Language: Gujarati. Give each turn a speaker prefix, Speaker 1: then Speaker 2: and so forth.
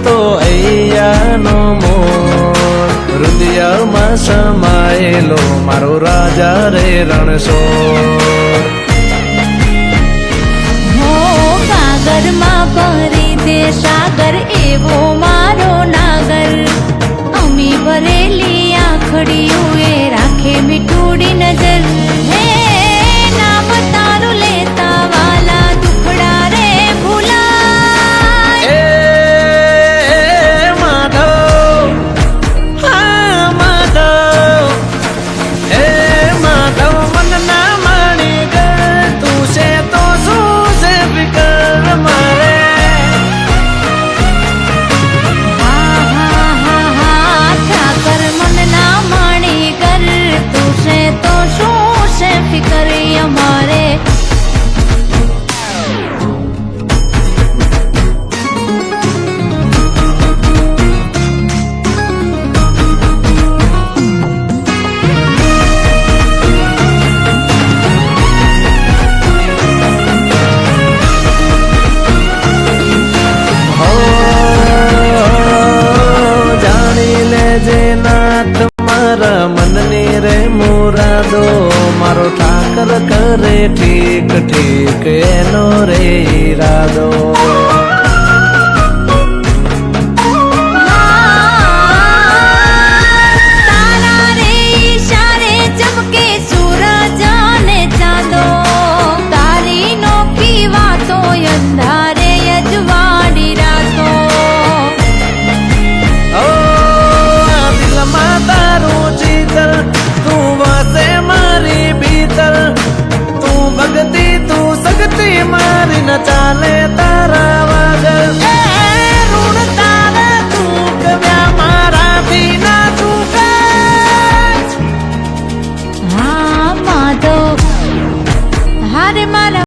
Speaker 1: તો અહીંયાનો મોર હૃદયમાં સમાયેલો મારો રાજા રે રણછોડ.
Speaker 2: હો સાગરમાં ભરી દે સાગર એવો મારો નાગર, અમી ભરેલી આંખડીયું એ રાખે મીઠુડી નજર. હે નામ તારું લેતા વાલા દુખડા રે ભૂલાય. ફિકર અમારે
Speaker 1: જાણી લેજે નાથ મારા મનની રે મુરાદો, મારો ઠાકર કરે ઠીક ઠીક એનો રે ઈરાદો.
Speaker 2: તારા રે ઈશારે ચમકે સૂરજ અને ચાંદો, તારી નોખી વાતો અંધારે અજવાળી રાતો.
Speaker 1: દિલમાં તારું ચિત્ર તું વસે મારી ભીતર, તું ભક્તિ તું શક્તિ મારી ન ચાલે તારા
Speaker 2: તારે મારા